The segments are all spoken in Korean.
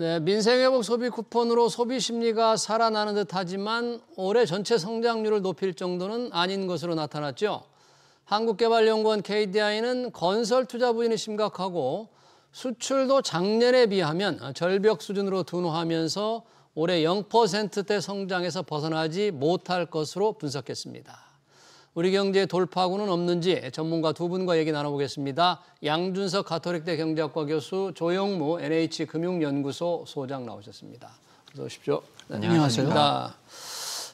네, 민생회복 소비 쿠폰으로 소비 심리가 살아나는 듯하지만 올해 전체 성장률을 높일 정도는 아닌 것으로 나타났죠. 한국개발연구원 KDI는 건설 투자 부진이 심각하고 수출도 작년에 비하면 절벽 수준으로 둔화하면서 올해 0%대 성장에서 벗어나지 못할 것으로 분석했습니다. 우리 경제의 돌파구는 없는지 전문가 두 분과 얘기 나눠보겠습니다. 양준석 가톨릭대 경제학과 교수, 조영무 NH금융연구소 소장 나오셨습니다. 어서 오십시오. 안녕하세요.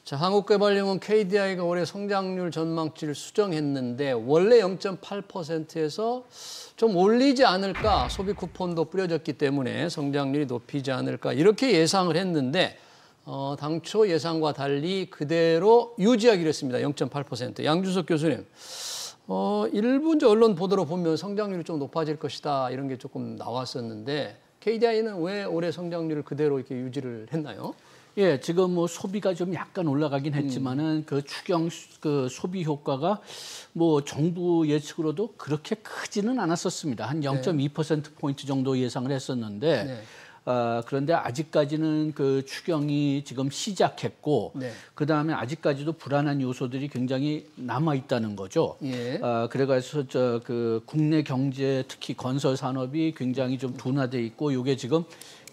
자, 한국개발연구원 KDI가 올해 성장률 전망치를 수정했는데 원래 0.8%에서 좀 올리지 않을까, 소비 쿠폰도 뿌려졌기 때문에 성장률이 높이지 않을까 이렇게 예상을 했는데 당초 예상과 달리 그대로 유지하기로 했습니다. 0.8%. 양준석 교수님, 일부 이제 언론 보도로 보면 성장률이 좀 높아질 것이다 이런 게 조금 나왔었는데 KDI는 왜 올해 성장률을 그대로 이렇게 유지를 했나요? 예, 지금 뭐 소비가 좀 약간 올라가긴 했지만은 그 추경 그 소비 효과가 뭐 정부 예측으로도 그렇게 크지는 않았었습니다. 한 0.2%포인트 정도 예상을 했었는데 네. 그런데 아직까지는 그 추경이 지금 시작했고 네. 그다음에 아직까지도 불안한 요소들이 굉장히 남아 있다는 거죠. 예. 그래가지고 그 국내 경제 특히 건설 산업이 굉장히 좀 둔화돼 있고 이게 지금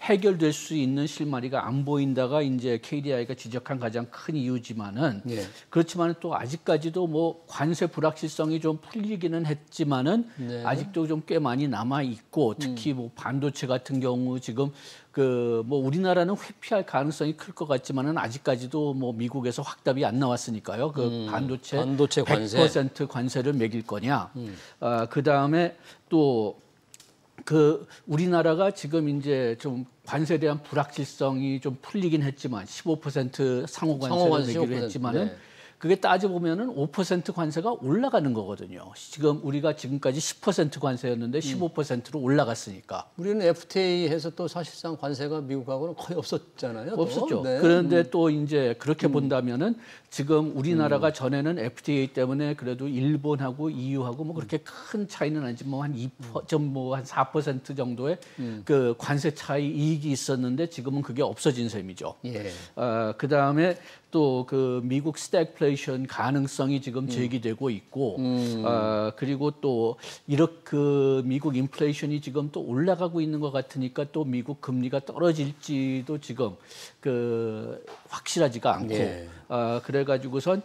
해결될 수 있는 실마리가 안 보인다가 이제 KDI가 지적한 가장 큰 이유지만은 예. 그렇지만 또 아직까지도 뭐 관세 불확실성이 좀 풀리기는 했지만은 네. 아직도 좀 꽤 많이 남아 있고 특히 뭐 반도체 같은 경우 지금 그 뭐 우리나라는 회피할 가능성이 클 것 같지만은 아직까지도 뭐 미국에서 확답이 안 나왔으니까요. 그 반도체 관세 100% 관세를 매길 거냐. 그다음에 또 그 우리나라가 지금 이제 좀 관세에 대한 불확실성이 좀 풀리긴 했지만 15% 상호 관세를 내기로 했지만은 네. 그게 따져보면은 5% 관세가 올라가는 거거든요. 지금 우리가 지금까지 10% 관세였는데 15%로 올라갔으니까. 우리는 FTA 해서 또 사실상 관세가 미국하고는 거의 없었잖아요. 없었죠. 네. 그런데 또 이제 그렇게 본다면은 지금 우리나라가 전에는 FTA 때문에 그래도 일본하고 EU하고 뭐 그렇게 큰 차이는 아니지만 뭐 한 4% 정도의 그 관세 차이 이익이 있었는데 지금은 그게 없어진 셈이죠. 예. 그다음에 또 그 미국 스태그플레이션 가능성이 지금 제기되고 있고 그리고 또 이렇게 그 미국 인플레이션이 지금 또 올라가고 있는 것 같으니까 또 미국 금리가 떨어질지도 지금 그 확실하지가 않고 예. 그래가지고선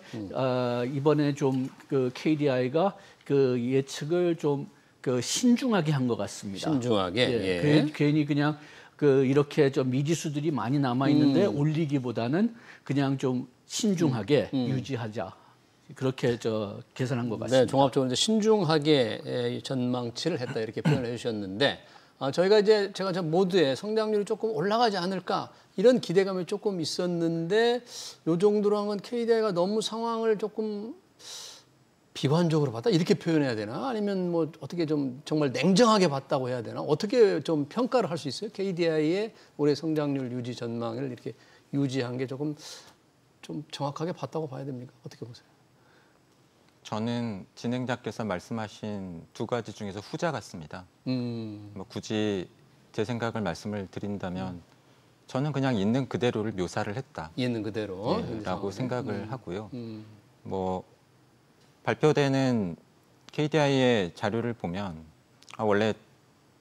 이번에 좀 그 KDI가 그 예측을 좀 그 신중하게 한 것 같습니다. 신중하게. 예. 예. 괜히 그냥 그 이렇게 좀 미지수들이 많이 남아 있는데 올리기보다는 그냥 좀 신중하게 유지하자 그렇게 계산한 것 같습니다. 네, 종합적으로 이제 신중하게 전망치를 했다 이렇게 표현해 주셨는데 저희가 제가 모두의 성장률이 조금 올라가지 않을까 이런 기대감이 조금 있었는데 요 정도로 한 건 KDI가 너무 상황을 조금 비관적으로 봤다 이렇게 표현해야 되나 아니면 뭐 어떻게 좀 정말 냉정하게 봤다고 해야 되나 어떻게 좀 평가를 할 수 있어요? KDI의 올해 성장률 유지 전망을 이렇게 유지한 게 조금 좀 정확하게 봤다고 봐야 됩니까? 어떻게 보세요? 저는 진행자께서 말씀하신 두 가지 중에서 후자 같습니다. 뭐 굳이 제 생각을 말씀을 드린다면 저는 그냥 있는 그대로를 묘사를 했다. 있는 그대로. 라고 생각을 하고요. 뭐 발표되는 KDI의 자료를 보면 원래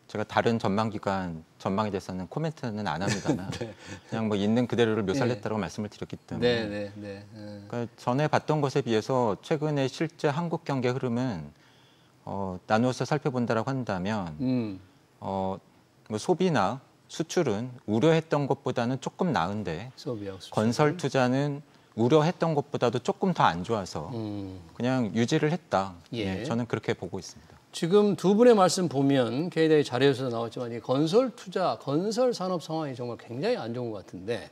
제가 다른 전망기관 전망에 대해서는 코멘트는 안 합니다만 네. 그냥 뭐 있는 그대로를 묘사를 네. 했다고 말씀을 드렸기 때문에 네. 그러니까 전에 봤던 것에 비해서 최근에 실제 한국 경제 흐름은 나누어서 살펴본다라고 한다면 뭐 소비나 수출은 우려했던 것보다는 조금 나은데 건설 투자는 우려했던 것보다도 조금 더 안 좋아서 그냥 유지를 했다. 예. 저는 그렇게 보고 있습니다. 지금 두 분의 말씀 보면 KDI 자료에서 나왔지만 이 건설 투자, 건설 산업 상황이 정말 굉장히 안 좋은 것 같은데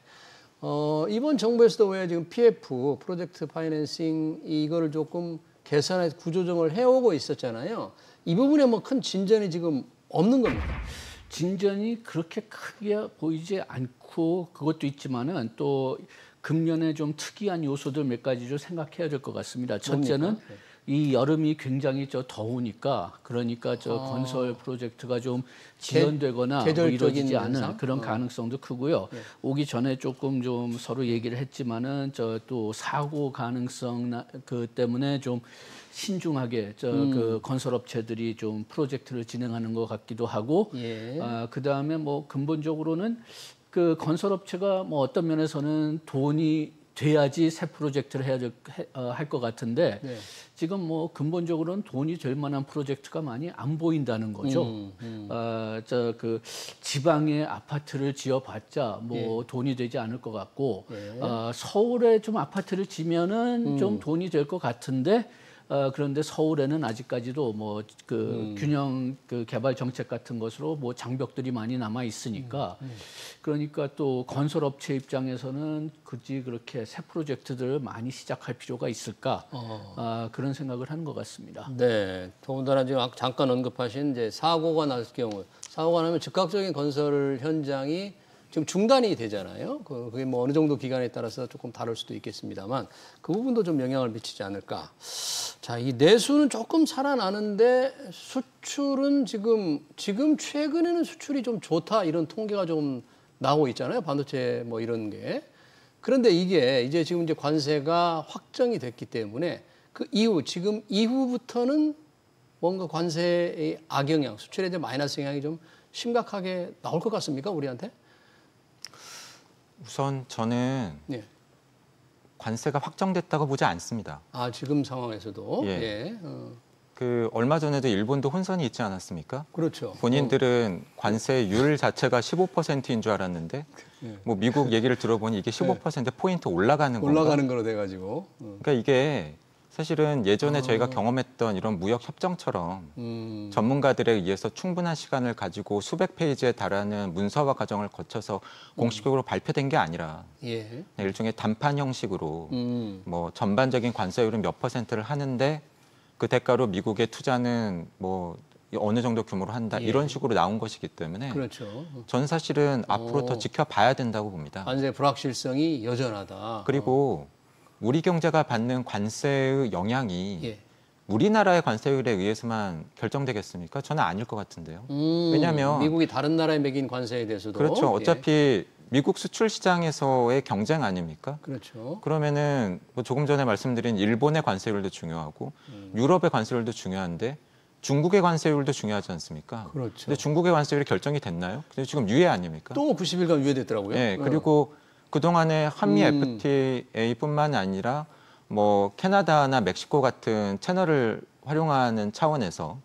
이번 정부에서도 왜 지금 PF, 프로젝트 파이낸싱 이거를 조금 개선해서 구조조정을 해오고 있었잖아요. 이 부분에 뭐 큰 진전이 지금 없는 겁니다. 진전이 그렇게 크게 보이지 않고 그것도 있지만은 또 금년에 좀 특이한 요소들 몇 가지 좀 생각해야 될 것 같습니다. 첫째는 이 여름이 굉장히 더우니까 그러니까 건설 프로젝트가 좀 지연되거나 뭐 이루어지지 않은 그런 가능성도 크고요. 오기 전에 조금 좀 서로 얘기를 했지만은 또 사고 가능성 그 때문에 좀 신중하게 그 건설업체들이 좀 프로젝트를 진행하는 것 같기도 하고 그다음에 뭐 근본적으로는 그 건설업체가 뭐 어떤 면에서는 돈이 돼야지 새 프로젝트를 할 것 같은데 지금 뭐 근본적으로는 돈이 될 만한 프로젝트가 많이 안 보인다는 거죠. 그 지방에 아파트를 지어봤자 뭐 돈이 되지 않을 것 같고 서울에 좀 아파트를 지면은 좀 돈이 될 것 같은데 그런데 서울에는 아직까지도 뭐 그 균형 그 개발 정책 같은 것으로 뭐 장벽들이 많이 남아 있으니까 그러니까 또 건설업체 입장에서는 굳이 그렇게 새 프로젝트들을 많이 시작할 필요가 있을까 그런 생각을 하는 것 같습니다. 네, 더군다나 지금 잠깐 언급하신 이제 사고가 날 경우 사고가 나면 즉각적인 건설 현장이 지금 중단이 되잖아요. 그게 뭐 어느 정도 기간에 따라서 조금 다를 수도 있겠습니다만 그 부분도 좀 영향을 미치지 않을까. 자, 이 내수는 조금 살아나는데 수출은 지금 최근에는 수출이 좀 좋다 이런 통계가 좀 나오고 있잖아요. 반도체 뭐 이런 게. 그런데 이게 이제 지금 이제 관세가 확정이 됐기 때문에 그 이후 지금 이후부터는 뭔가 관세의 악영향, 수출에 대한 마이너스 영향이 좀 심각하게 나올 것 같습니까, 우리한테? 우선 저는 관세가 확정됐다고 보지 않습니다. 아, 지금 상황에서도? 그 얼마 전에도 일본도 혼선이 있지 않았습니까? 그렇죠. 본인들은 관세율 자체가 15%인 줄 알았는데 뭐 미국 얘기를 들어보니 이게 15%포인트 올라가는 거로 돼가지고. 그러니까 이게 사실은 예전에 저희가 경험했던 이런 무역 협정처럼 전문가들에 의해서 충분한 시간을 가지고 수백 페이지에 달하는 문서화 과정을 거쳐서 공식적으로 발표된 게 아니라 일종의 담판 형식으로 뭐 전반적인 관세율은 몇 %를 하는데 그 대가로 미국의 투자는 뭐 어느 정도 규모로 한다 이런 식으로 나온 것이기 때문에 그렇죠. 저는 사실은 앞으로 더 지켜봐야 된다고 봅니다. 관세 불확실성이 여전하다. 그리고 우리 경제가 받는 관세의 영향이 우리나라의 관세율에 의해서만 결정되겠습니까? 저는 아닐 것 같은데요. 왜냐하면 미국이 다른 나라에 매긴 관세에 대해서도 그렇죠. 어차피 미국 수출 시장에서의 경쟁 아닙니까? 그렇죠. 그러면은 뭐 조금 전에 말씀드린 일본의 관세율도 중요하고 유럽의 관세율도 중요한데 중국의 관세율도 중요하지 않습니까? 그렇죠. 근데 중국의 관세율이 결정이 됐나요? 근데 지금 유예 아닙니까? 또 90일간 유예됐더라고요. 네, 그리고 그동안에 한미 FTA뿐만 아니라 뭐 캐나다나 멕시코 같은 채널을 활용하는 차원에서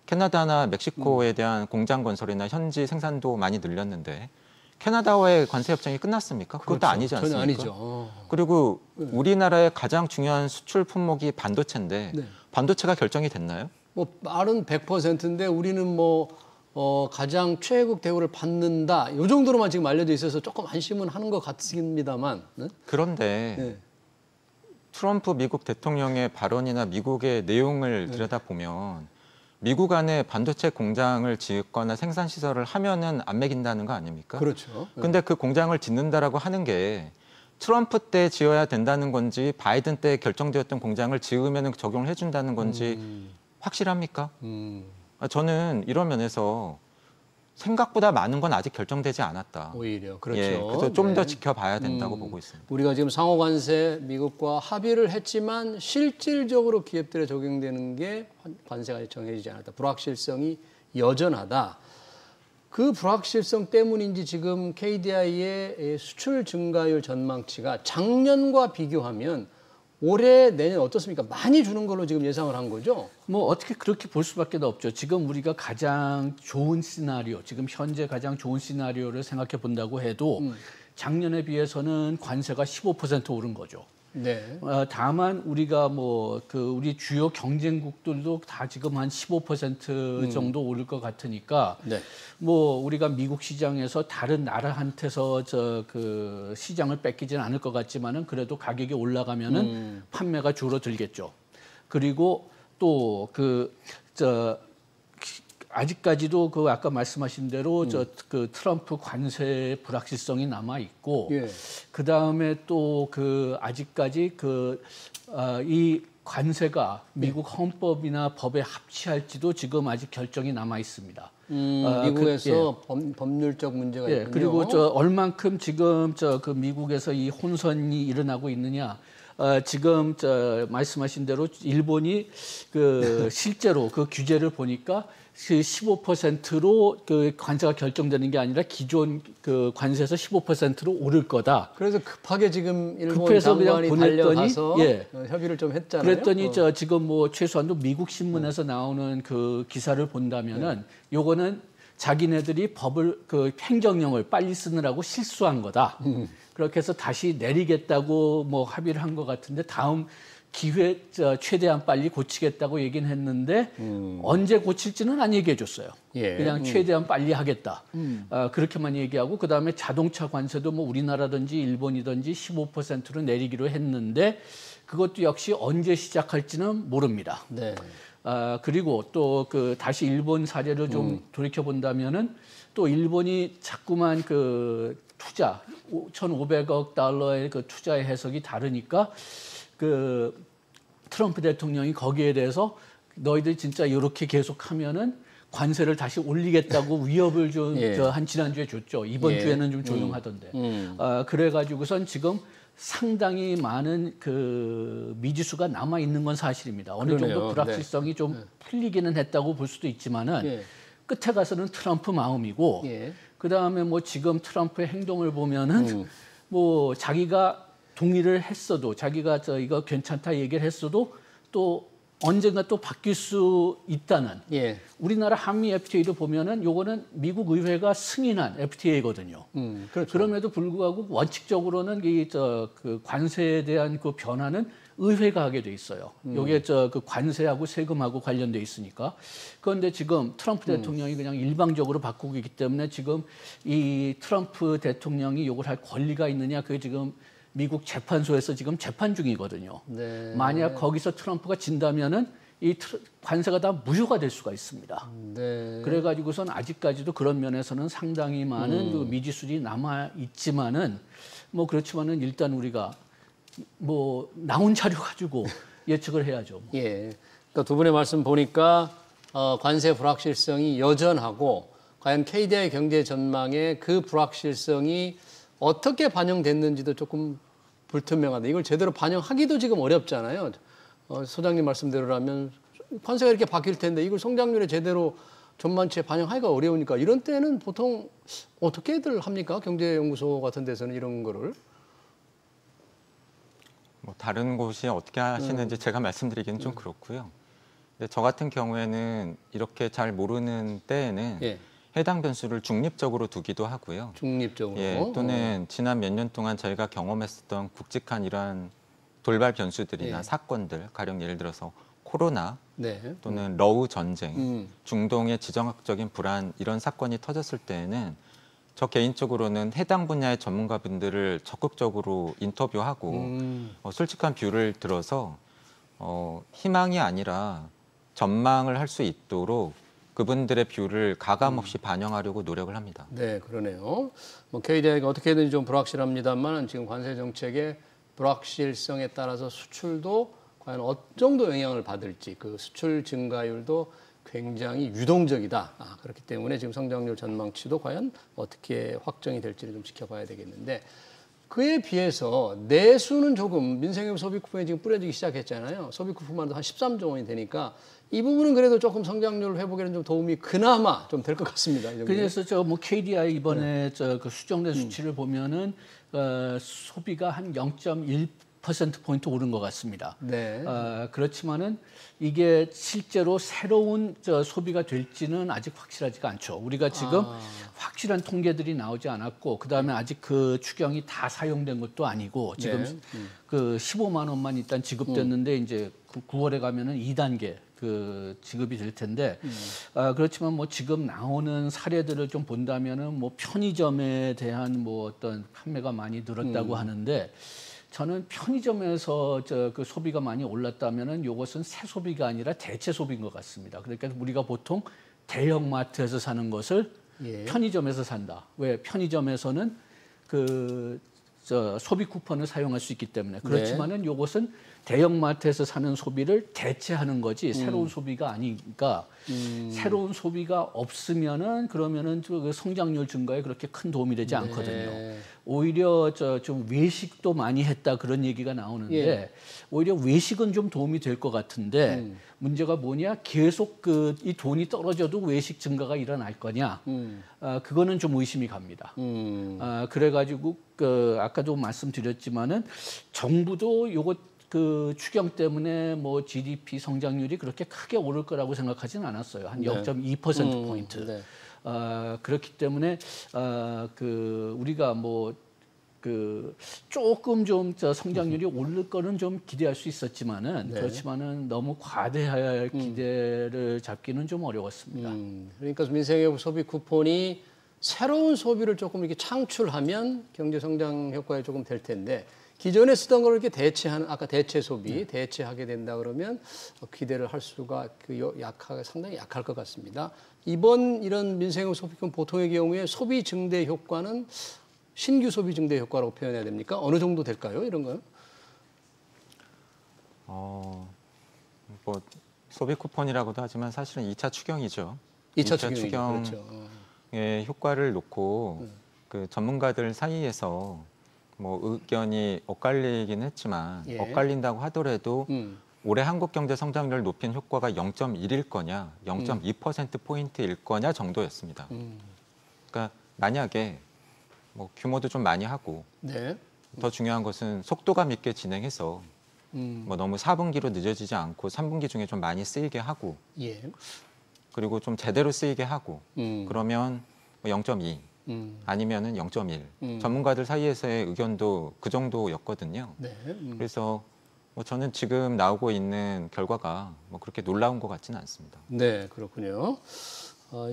캐나다나 멕시코에 대한 공장 건설이나 현지 생산도 많이 늘렸는데 캐나다와의 관세 협정이 끝났습니까? 그것도 그렇죠. 아니지 않습니까? 전혀 아니죠. 그리고 우리나라의 가장 중요한 수출 품목이 반도체인데 반도체가 결정이 됐나요? 뭐 말은 100%인데 우리는 뭐 가장 최애국 대우를 받는다. 이 정도로만 지금 알려져 있어서 조금 안심은 하는 것 같습니다만. 그런데 트럼프 미국 대통령의 발언이나 미국의 내용을 들여다보면 미국 안에 반도체 공장을 짓거나 생산 시설을 하면은 안 매긴다는 거 아닙니까? 그렇죠. 근데 그 공장을 짓는다라고 하는 게 트럼프 때 지어야 된다는 건지 바이든 때 결정되었던 공장을 지으면 적용을 해준다는 건지 확실합니까? 저는 이런 면에서 생각보다 많은 건 아직 결정되지 않았다. 오히려 그렇죠. 그래서 좀 더 지켜봐야 된다고 보고 있습니다. 우리가 지금 상호 관세 미국과 합의를 했지만 실질적으로 기업들에 적용되는 게 관세가 정해지지 않았다. 불확실성이 여전하다. 그 불확실성 때문인지 지금 KDI의 수출 증가율 전망치가 작년과 비교하면 올해 내년 어떻습니까? 많이 주는 걸로 지금 예상을 한 거죠? 뭐 어떻게 그렇게 볼 수밖에 없죠. 지금 우리가 가장 좋은 시나리오, 지금 현재 가장 좋은 시나리오를 생각해 본다고 해도 작년에 비해서는 관세가 15% 오른 거죠. 네. 다만 우리가 뭐 우리 주요 경쟁국들도 다 지금 한 15% 정도 오를 것 같으니까 뭐 우리가 미국 시장에서 다른 나라한테서 그 시장을 뺏기지는 않을 것 같지만은 그래도 가격이 올라가면은 판매가 줄어들겠죠. 그리고 또 아직까지도 아까 말씀하신 대로 그 트럼프 관세 불확실성이 남아 있고 그 다음에 또 아직까지 이 관세가 미국 헌법이나 법에 합치할지도 지금 아직 결정이 남아 있습니다. 미국에서 법률적 문제가 있군요. 그리고 얼만큼 지금 그 미국에서 이 혼선이 일어나고 있느냐. 지금 말씀하신 대로 일본이 그 실제로 그 규제를 보니까 그 15%로 그 관세가 결정되는 게 아니라 기존 그 관세에서 15%로 오를 거다. 그래서 급하게 지금 일본 장관이 달려가서 협의를 좀 했잖아요. 그랬더니 지금 뭐 최소한도 미국 신문에서 나오는 그 기사를 본다면은 요거는 자기네들이 법을 그 행정령을 빨리 쓰느라고 실수한 거다. 그렇게 해서 다시 내리겠다고 뭐 합의를 한 것 같은데 다음 기회 최대한 빨리 고치겠다고 얘기는 했는데 언제 고칠지는 안 얘기해 줬어요. 그냥 최대한 빨리 하겠다. 그렇게만 얘기하고 그다음에 자동차 관세도 뭐 우리나라든지 일본이든지 15%로 내리기로 했는데 그것도 역시 언제 시작할지는 모릅니다. 네. 그리고 또 그 다시 일본 사례를 좀 돌이켜 본다면은 또 일본이 자꾸만 그 투자 1,500억 달러의 그 투자의 해석이 다르니까 그 트럼프 대통령이 거기에 대해서 너희들 진짜 이렇게 계속하면은 관세를 다시 올리겠다고 위협을 좀 한 지난주에 줬죠. 이번 주에는 좀 조용하던데. 그래가지고선 지금 상당히 많은 그 미지수가 남아 있는 건 사실입니다. 어느 정도 불확실성이 좀 풀리기는 했다고 볼 수도 있지만은 끝에 가서는 트럼프 마음이고 그 다음에 뭐 지금 트럼프의 행동을 보면은 뭐 자기가 동의를 했어도 자기가 이거 괜찮다 얘기를 했어도 또 언젠가 또 바뀔 수 있다는 우리나라 한미 FTA도 보면은 요거는 미국 의회가 승인한 FTA거든요. 그렇죠. 그럼에도 불구하고 원칙적으로는 그 관세에 대한 그 변화는 의회가 하게 돼 있어요. 요게 그 관세하고 세금하고 관련돼 있으니까. 그런데 지금 트럼프 대통령이 그냥 일방적으로 바꾸고 있기 때문에 지금 이 트럼프 대통령이 요걸 할 권리가 있느냐 그게 지금 미국 재판소에서 지금 재판 중이거든요. 네. 만약 거기서 트럼프가 진다면은 이 관세가 다 무효가 될 수가 있습니다. 네. 그래가지고선 아직까지도 그런 면에서는 상당히 많은 그 미지수들이 남아 있지만은 뭐 그렇지만은 일단 우리가 뭐 나온 자료 가지고 예측을 해야죠. 뭐. 그러니까 두 분의 말씀 보니까 관세 불확실성이 여전하고 과연 KDI 경제 전망에 그 불확실성이 어떻게 반영됐는지도 조금 불투명하다. 이걸 제대로 반영하기도 지금 어렵잖아요. 소장님 말씀대로라면 관세가 이렇게 바뀔 텐데 이걸 성장률에 제대로 전망치에 반영하기가 어려우니까 이런 때는 보통 어떻게들 합니까? 경제연구소 같은 데서는 이런 거를. 뭐 다른 곳이 어떻게 하시는지 제가 말씀드리기는 좀 그렇고요. 근데 저 같은 경우에는 이렇게 잘 모르는 때에는 해당 변수를 중립적으로 두기도 하고요. 중립적으로. 또는 지난 몇 년 동안 저희가 경험했었던 굵직한 이러한 돌발 변수들이나 사건들, 가령 예를 들어서 코로나 또는 러우 전쟁, 중동의 지정학적인 불안 이런 사건이 터졌을 때에는 저 개인적으로는 해당 분야의 전문가분들을 적극적으로 인터뷰하고 솔직한 뷰를 들어서 희망이 아니라 전망을 할 수 있도록 그분들의 뷰를 가감없이 반영하려고 노력을 합니다. 네, 그러네요. 뭐 KDI가 어떻게든지 좀 불확실합니다만 지금 관세 정책의 불확실성에 따라서 수출도 과연 어느 정도 영향을 받을지 그 수출 증가율도 굉장히 유동적이다. 그렇기 때문에 지금 성장률 전망치도 과연 어떻게 확정이 될지를 좀 지켜봐야 되겠는데 그에 비해서 내수는 조금 민생용 소비 쿠폰에 지금 뿌려지기 시작했잖아요. 소비 쿠폰만 한 13조 원이 되니까 이 부분은 그래도 조금 성장률 회복에는 좀 도움이 그나마 좀 될 것 같습니다. 그래서 뭐 KDI 이번에 그 수정된 수치를 보면은 소비가 한 0.1%포인트 오른 것 같습니다. 네. 그렇지만은 이게 실제로 새로운 소비가 될지는 아직 확실하지가 않죠. 우리가 지금 확실한 통계들이 나오지 않았고 그다음에 아직 그 추경이 다 사용된 것도 아니고 지금 그 15만 원만 일단 지급됐는데 이제 9월에 가면은 2단계 그 지급이 될 텐데 그렇지만 뭐 지금 나오는 사례들을 좀 본다면은 뭐 편의점에 대한 뭐 어떤 판매가 많이 늘었다고 하는데 저는 편의점에서 그 소비가 많이 올랐다면은 이것은 새 소비가 아니라 대체 소비인 것 같습니다. 그러니까 우리가 보통 대형 마트에서 사는 것을 편의점에서 산다. 왜? 편의점에서는 그 소비 쿠폰을 사용할 수 있기 때문에. 그렇지만은 이것은 대형마트에서 사는 소비를 대체하는 거지 새로운 소비가 아니니까 새로운 소비가 없으면은 그러면은 그 성장률 증가에 그렇게 큰 도움이 되지 않거든요. 오히려 좀 외식도 많이 했다 그런 얘기가 나오는데 예. 오히려 외식은 좀 도움이 될 것 같은데 문제가 뭐냐 계속 이 돈이 떨어져도 외식 증가가 일어날 거냐 그거는 좀 의심이 갑니다. 그래가지고 아까도 말씀드렸지만은 정부도 요것 그 추경 때문에 뭐 GDP 성장률이 그렇게 크게 오를 거라고 생각하지는 않았어요. 한 0.2%포인트. 네. 그렇기 때문에 우리가 조금 좀 성장률이 오를 거는 좀 기대할 수 있었지만은 그렇지만은 너무 과대할 기대를 잡기는 좀 어려웠습니다. 그러니까 민생회복 소비 쿠폰이 새로운 소비를 조금 이렇게 창출하면 경제 성장 효과에 조금 될 텐데 기존에 쓰던 걸 이렇게 대체하는 아까 대체 소비 대체하게 된다 그러면 기대를 할 수가 상당히 약할 것 같습니다. 이번 이런 민생회복 소비권 보통의 경우에 소비 증대 효과는 신규 소비 증대 효과라고 표현해야 됩니까? 어느 정도 될까요? 이런 거요? 뭐 소비 쿠폰이라고도 하지만 사실은 2차 추경이죠. 2차 추경의 그렇죠. 효과를 놓고 그 전문가들 사이에서 뭐 의견이 엇갈리긴 했지만 엇갈린다고 하더라도 올해 한국 경제 성장률을 높인 효과가 0.1일 거냐, 0.2%포인트일 거냐 정도였습니다. 그러니까 만약에 뭐 규모도 좀 많이 하고 더 중요한 것은 속도감 있게 진행해서 뭐 너무 4분기로 늦어지지 않고 3분기 중에 좀 많이 쓰이게 하고 그리고 좀 제대로 쓰이게 하고 그러면 뭐 0.2 아니면은 0.1 전문가들 사이에서의 의견도 그 정도였거든요. 그래서 뭐 저는 지금 나오고 있는 결과가 뭐 그렇게 놀라운 것 같지는 않습니다. 네, 그렇군요.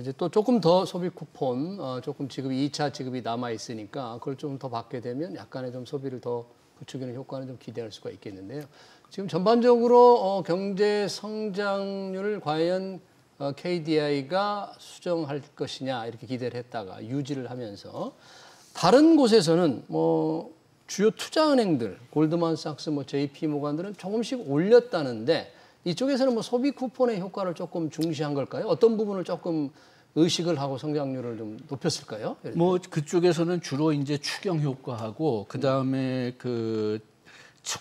이제 또 조금 더 소비 쿠폰, 조금 지금 2차 지급이 남아 있으니까 그걸 좀 더 받게 되면 약간의 좀 소비를 더 부추기는 효과는 좀 기대할 수가 있겠는데요. 지금 전반적으로 경제 성장률을 과연 KDI가 수정할 것이냐 이렇게 기대를 했다가 유지를 하면서 다른 곳에서는 뭐 주요 투자은행들, 골드만삭스, 뭐 JP모간들은 조금씩 올렸다는데 이쪽에서는 뭐 소비 쿠폰의 효과를 조금 중시한 걸까요? 어떤 부분을 조금 의식을 하고 성장률을 좀 높였을까요? 뭐 그쪽에서는 주로 이제 추경 효과하고 그 다음에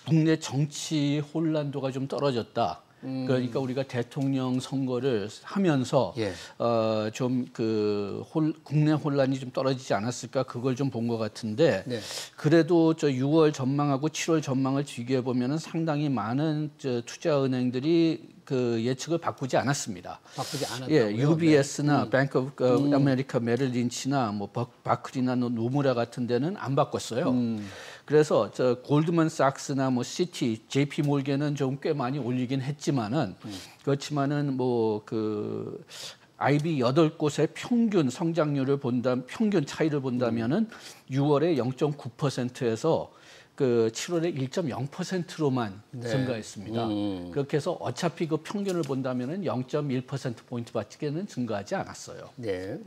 국내 정치 혼란도가 좀 떨어졌다. 그러니까 우리가 대통령 선거를 하면서 좀 국내 혼란이 좀 떨어지지 않았을까 그걸 좀 본 것 같은데 그래도 6월 전망하고 7월 전망을 비교해 보면은 상당히 많은 투자은행들이 예측을 바꾸지 않았습니다. 바꾸지 않았다고요? UBS나 Bank of America, 메릴 린치나 뭐 바클리나 노무라 같은 데는 안 바꿨어요. 그래서 골드만삭스나 뭐 시티, JP 몰겐은 좀 꽤 많이 올리긴 했지만은 그렇지만은 IB 8곳의 평균 성장률을 평균 차이를 본다면은 6월에 0.9%에서 7월에 1.0%로만 증가했습니다. 그렇게 해서 어차피 그 평균을 본다면은 0.1%포인트밖에는 증가하지 않았어요. 네.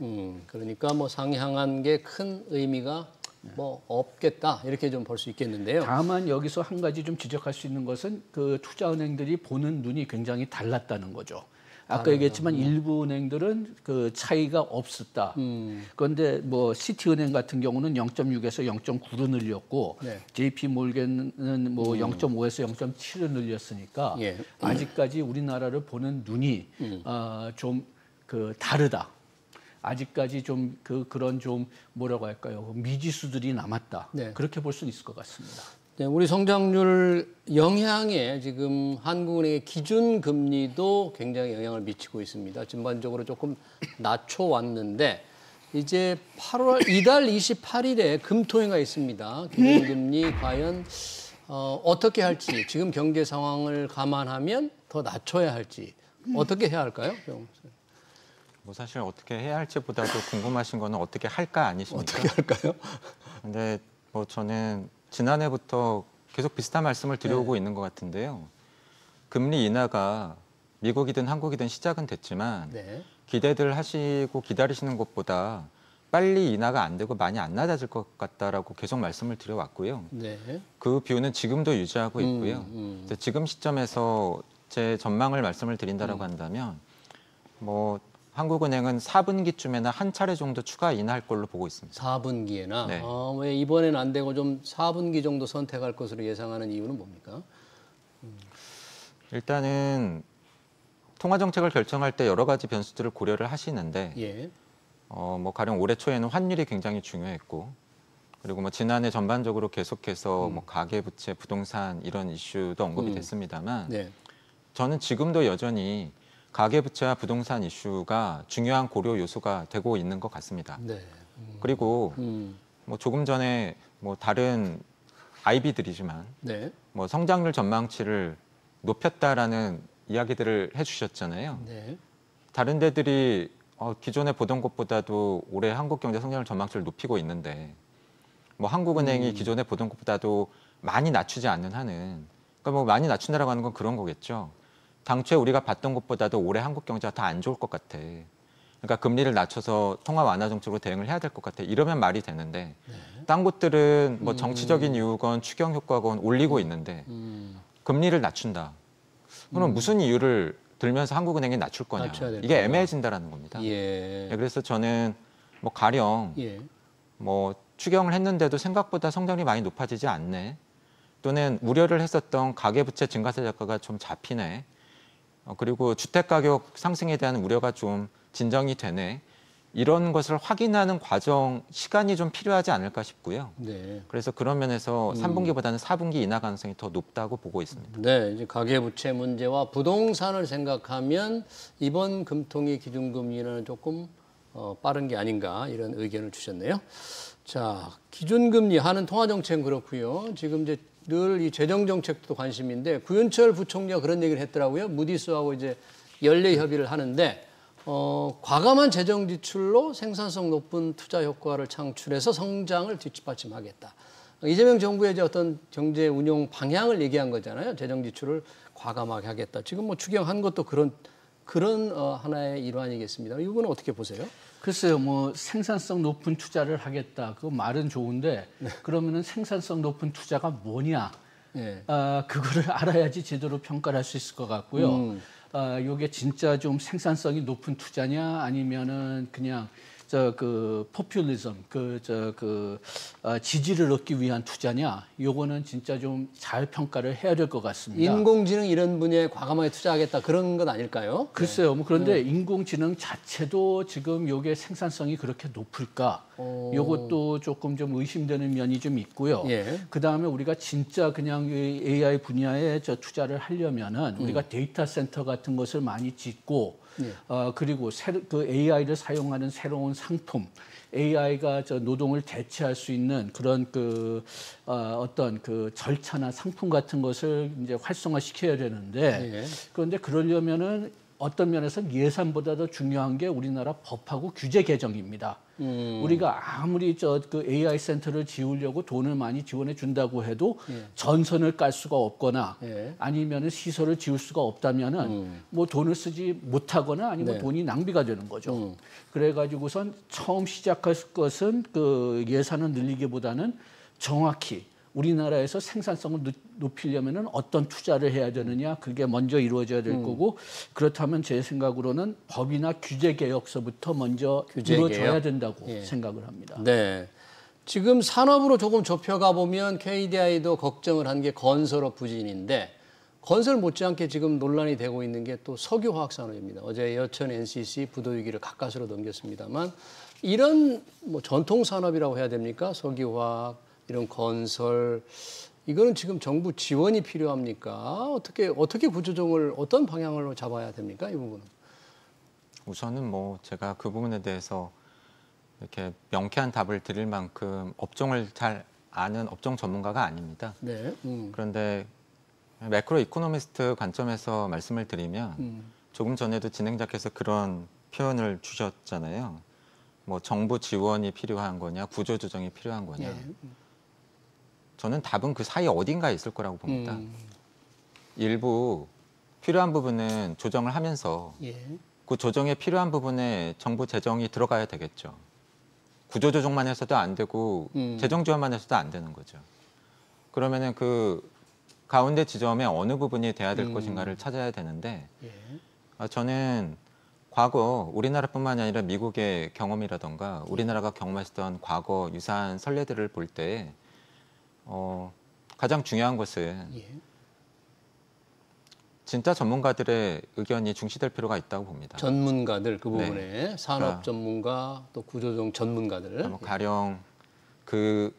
그러니까 뭐 상향한 게 큰 의미가 뭐 없겠다 이렇게 좀 볼 수 있겠는데요. 다만 여기서 한 가지 좀 지적할 수 있는 것은 투자은행들이 보는 눈이 굉장히 달랐다는 거죠. 아까 얘기했지만 일부 은행들은 차이가 없었다. 그런데 뭐 시티은행 같은 경우는 0.6에서 0.9로 늘렸고 JP 몰겐은 뭐 0.5에서 0.7로 늘렸으니까 아직까지 우리나라를 보는 눈이 좀 다르다. 아직까지 좀 그런 좀 뭐라고 할까요? 미지수들이 남았다. 그렇게 볼 수는 있을 것 같습니다. 네, 우리 성장률 영향에 지금 한국은행의 기준금리도 굉장히 영향을 미치고 있습니다. 전반적으로 조금 낮춰왔는데 이제 이달 28일에 금토회가 있습니다. 기준금리 과연 어떻게 할지 지금 경제 상황을 감안하면 더 낮춰야 할지 어떻게 해야 할까요? 뭐 사실 어떻게 해야 할지보다도 궁금하신 거는 어떻게 할까 아니십니까? 어떻게 할까요? 근데 뭐 저는 지난해부터 계속 비슷한 말씀을 드려오고 있는 것 같은데요. 금리 인하가 미국이든 한국이든 시작은 됐지만 기대들 하시고 기다리시는 것보다 빨리 인하가 안 되고 많이 안 낮아질 것 같다라고 계속 말씀을 드려왔고요. 네. 그 뷰는 지금도 유지하고 있고요. 지금 시점에서 제 전망을 말씀을 드린다라고 한다면 뭐 한국은행은 4분기쯤에는 한 차례 정도 추가 인하할 걸로 보고 있습니다. 4분기에나 네. 왜 이번엔 안 되고 좀 4분기 정도 선택할 것으로 예상하는 이유는 뭡니까? 일단은 통화 정책을 결정할 때 여러 가지 변수들을 고려를 하시는데 예. 뭐 가령 올해 초에는 환율이 굉장히 중요했고 그리고 뭐 지난해 전반적으로 계속해서 뭐 가계 부채, 부동산 이런 이슈도 언급이 됐습니다만 네. 저는 지금도 여전히 가계부채와 부동산 이슈가 중요한 고려 요소가 되고 있는 것 같습니다. 네. 그리고 뭐 조금 전에 뭐 다른 IB들이지만 네. 뭐 성장률 전망치를 높였다라는 이야기들을 해주셨잖아요. 네. 다른 데들이 기존에 보던 것보다도 올해 한국 경제 성장률 전망치를 높이고 있는데 뭐 한국은행이 기존에 보던 것보다도 많이 낮추지 않는 한은 그러니까 뭐 많이 낮춘다라고 하는 건 그런 거겠죠. 당초에 우리가 봤던 것보다도 올해 한국 경제가 더 안 좋을 것 같아. 그러니까 금리를 낮춰서 통화 완화 정책으로 대응을 해야 될 것 같아. 이러면 말이 되는데 딴 곳들은 뭐 정치적인 이유건 추경 효과건 올리고 있는데 금리를 낮춘다. 그럼 무슨 이유를 들면서 한국은행이 낮출 거냐. 낮춰야 될 이게 거냐. 애매해진다라는 겁니다. 예. 네, 그래서 저는 뭐 가령 예. 뭐 추경을 했는데도 생각보다 성장률이 많이 높아지지 않네. 또는 우려를 했었던 가계부채 증가세 효과가 좀 잡히네. 그리고 주택가격 상승에 대한 우려가 좀 진정이 되네. 이런 것을 확인하는 과정, 시간이 좀 필요하지 않을까 싶고요. 네. 그래서 그런 면에서 3분기보다는 4분기 인하 가능성이 더 높다고 보고 있습니다. 네, 이제 가계부채 문제와 부동산을 생각하면 이번 금통위 기준금리는 조금 빠른 게 아닌가 이런 의견을 주셨네요. 자, 기준금리 하는 통화정책은 그렇고요. 지금 이제 늘 이 재정정책도 관심인데 구윤철 부총리가 그런 얘기를 했더라고요. 무디스하고 이제 연례 협의를 하는데 과감한 재정 지출로 생산성 높은 투자 효과를 창출해서 성장을 뒷받침하겠다. 이재명 정부의 이제 어떤 경제 운용 방향을 얘기한 거잖아요. 재정 지출을 과감하게 하겠다. 지금 뭐 추경한 것도 그런 하나의 일환이겠습니다. 이 부분은 어떻게 보세요? 글쎄요, 뭐 생산성 높은 투자를 하겠다. 그 말은 좋은데 그러면은 생산성 높은 투자가 뭐냐? 네. 그거를 알아야지 제대로 평가를 할 수 있을 것 같고요. 이게 진짜 좀 생산성이 높은 투자냐 아니면은 그냥 포퓰리즘 지지를 얻기 위한 투자냐 요거는 진짜 좀 잘 평가를 해야 될 것 같습니다. 인공지능 이런 분야에 과감하게 투자하겠다 그런 건 아닐까요? 글쎄요. 뭐 그런데 인공지능 자체도 지금 요게 생산성이 그렇게 높을까? 요것도 조금 좀 의심되는 면이 좀 있고요. 예. 그다음에 우리가 진짜 그냥 이 AI 분야에 투자를 하려면은 우리가 데이터 센터 같은 것을 많이 짓고 그리고 그 AI를 사용하는 새로운 상품, AI가 노동을 대체할 수 있는 그런 어떤 절차나 상품 같은 것을 이제 활성화시켜야 되는데 그런데 그러려면은 어떤 면에서 예산보다 더 중요한 게 우리나라 법하고 규제 개정입니다. 우리가 아무리 그 AI 센터를 지으려고 돈을 많이 지원해 준다고 해도 전선을 깔 수가 없거나 아니면은 시설을 지을 수가 없다면은 뭐 돈을 쓰지 못하거나 아니면 돈이 낭비가 되는 거죠. 그래가지고선 처음 시작할 것은 그 예산을 늘리기보다는 정확히 우리나라에서 생산성을 높이려면은 어떤 투자를 해야 되느냐 그게 먼저 이루어져야 될 거고 그렇다면 제 생각으로는 법이나 규제 개혁서부터 먼저 이루어져야 된다고 생각을 합니다. 네. 지금 산업으로 조금 좁혀가 보면 KDI도 걱정을 한 게 건설업 부진인데 건설 못지않게 지금 논란이 되고 있는 게 또 석유화학 산업입니다. 어제 여천 NCC 부도위기를 가까스로 넘겼습니다만 이런 뭐 전통 산업이라고 해야 됩니까? 석유화학 이런 건설 이거는 지금 정부 지원이 필요합니까? 어떻게 구조조정을 어떤 방향으로 잡아야 됩니까? 이 부분은. 우선은 뭐 제가 그 부분에 대해서 이렇게 명쾌한 답을 드릴 만큼 업종을 잘 아는 업종 전문가가 아닙니다. 네. 그런데 매크로 이코노미스트 관점에서 말씀을 드리면 조금 전에도 진행자께서 그런 표현을 주셨잖아요. 뭐 정부 지원이 필요한 거냐, 구조조정이 필요한 거냐. 저는 답은 그 사이 어딘가에 있을 거라고 봅니다. 일부 필요한 부분은 조정을 하면서 그 조정에 필요한 부분에 정부 재정이 들어가야 되겠죠. 구조조정만 해서도 안 되고 재정 지원만 해서도 안 되는 거죠. 그러면은 그 가운데 지점에 어느 부분이 돼야 될 것인가를 찾아야 되는데 저는 과거 우리나라뿐만이 아니라 미국의 경험이라던가 우리나라가 경험했던 과거 유사한 선례들을 볼 때 가장 중요한 것은 진짜 전문가들의 의견이 중시될 필요가 있다고 봅니다. 전문가들 그 부분에 네. 산업 전문가 또 구조조정 전문가들. 가령 그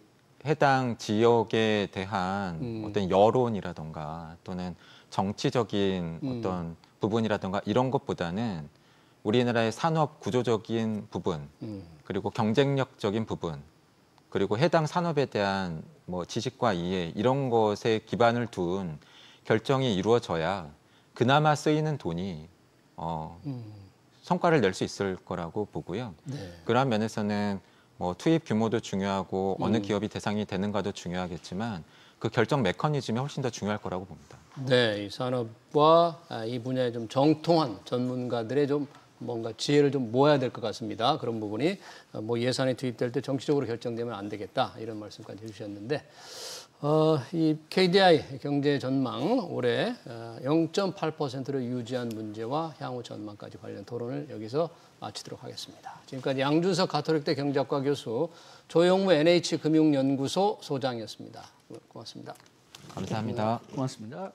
해당 지역에 대한 어떤 여론이라던가 또는 정치적인 어떤 부분이라던가 이런 것보다는 우리나라의 산업 구조적인 부분 그리고 경쟁력적인 부분 그리고 해당 산업에 대한 뭐 지식과 이해 이런 것에 기반을 둔 결정이 이루어져야 그나마 쓰이는 돈이 성과를 낼 수 있을 거라고 보고요. 네. 그런 면에서는 뭐 투입 규모도 중요하고 어느 기업이 대상이 되는가도 중요하겠지만 그 결정 메커니즘이 훨씬 더 중요할 거라고 봅니다. 네, 이 산업과 이 분야에 좀 정통한 전문가들의 좀 뭔가 지혜를 좀 모아야 될 것 같습니다. 그런 부분이 뭐 예산이 투입될 때 정치적으로 결정되면 안 되겠다 이런 말씀까지 해주셨는데 이 KDI 경제 전망 올해 0.8%를 유지한 문제와 향후 전망까지 관련 토론을 여기서 마치도록 하겠습니다. 지금까지 양준석 가톨릭대 경제학과 교수, 조영무 NH금융연구소 소장이었습니다. 고맙습니다. 감사합니다. 고맙습니다.